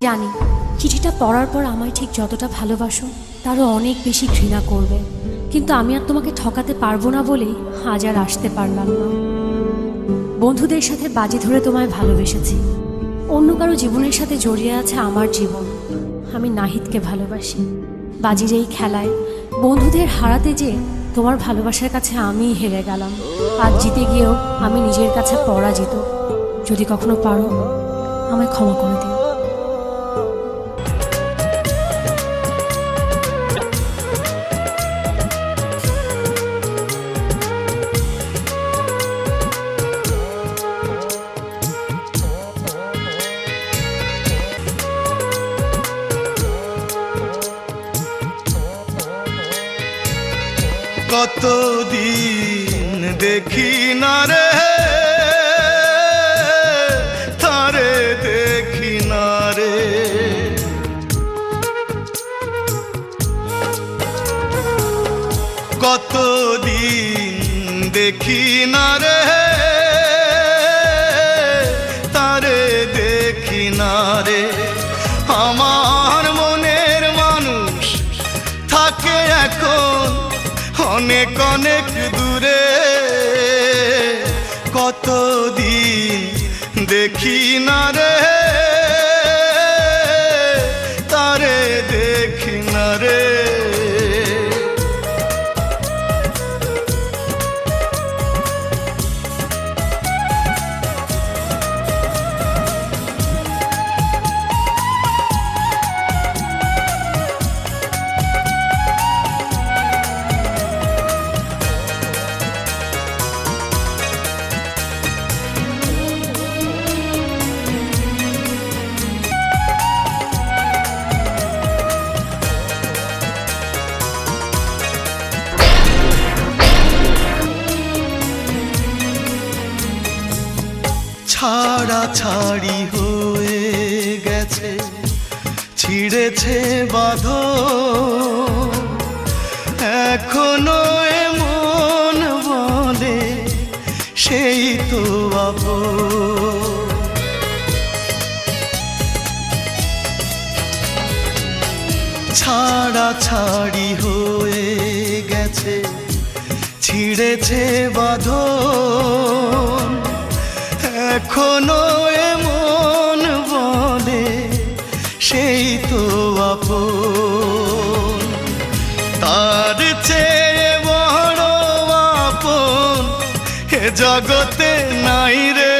জানি চিঠিটা পড়ার পর আমায় ঠিক যতটা ভালোবাসো তারও অনেক বেশি ঘৃণা করবে, কিন্তু আমি আর তোমাকে ঠকাতে পারবো না বলেই আজ আর আসতে পারলাম না। বন্ধুদের সাথে বাজি ধরে তোমায় ভালোবেসেছি, অন্য কারো জীবনের সাথে জড়িয়ে আছে আমার জীবন। আমি নাহিদকে ভালোবাসি। বাজির এই খেলায় বন্ধুদের হারাতে যেয়ে তোমার ভালোবাসার কাছে আমিই হেরে গেলাম। আজ জিতে গিয়েও আমি নিজের কাছে পরাজিত। যদি কখনো পারো আমায় ক্ষমা করে দিও। কতদিন দেখি না রে তারে দেখি না রে, কতদিন দেখি না রে তারে দেখি না রে। আমার মনের মানুষ থাকে এখন অনেক অনেক দূরে, কতদিন দেখি না রে তারে দেখি না রে। ছাড়াছাড়ি হয়ে গেছে, ছিঁড়েছে বাঁধন, এখনো এমন বলে সেই তো আপন। ছাড়াছাড়ি হয়ে গেছে, ছিঁড়েছে বাঁধন, এখনো এমন বলে সেই তো আপন। তার চেয়ে বড় আপন এ জগতে নাই রে,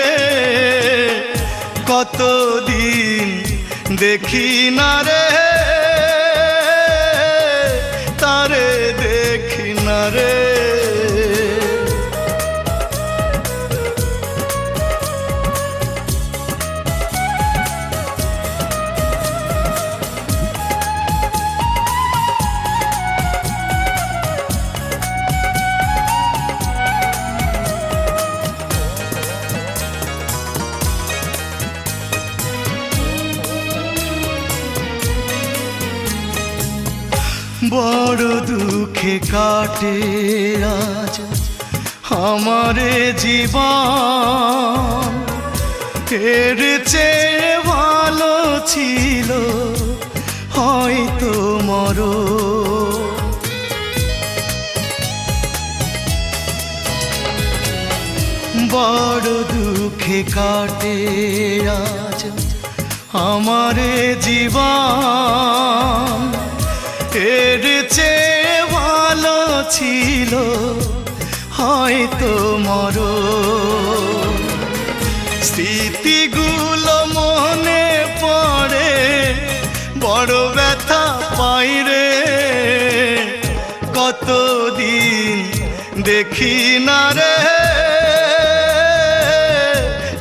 কতদিন দেখি না রে তারে দেখি না রে। বড় দুঃখে কাটে আজ আমারে জীবন, এর চেয়ে ভালো ছিল হয়তো মরণ। বড় দুঃখে কাটে আজ আমারে জীবন, এর চেয়ে ভালো ছিল হয়তো মরণ। স্মৃতিগুলো মনে পড়ে বড় ব্যথা পাই রে, কতদিন দেখি না রে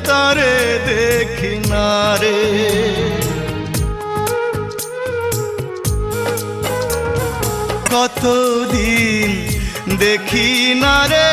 তারে দেখি না রে। কতদিন দেখি না রে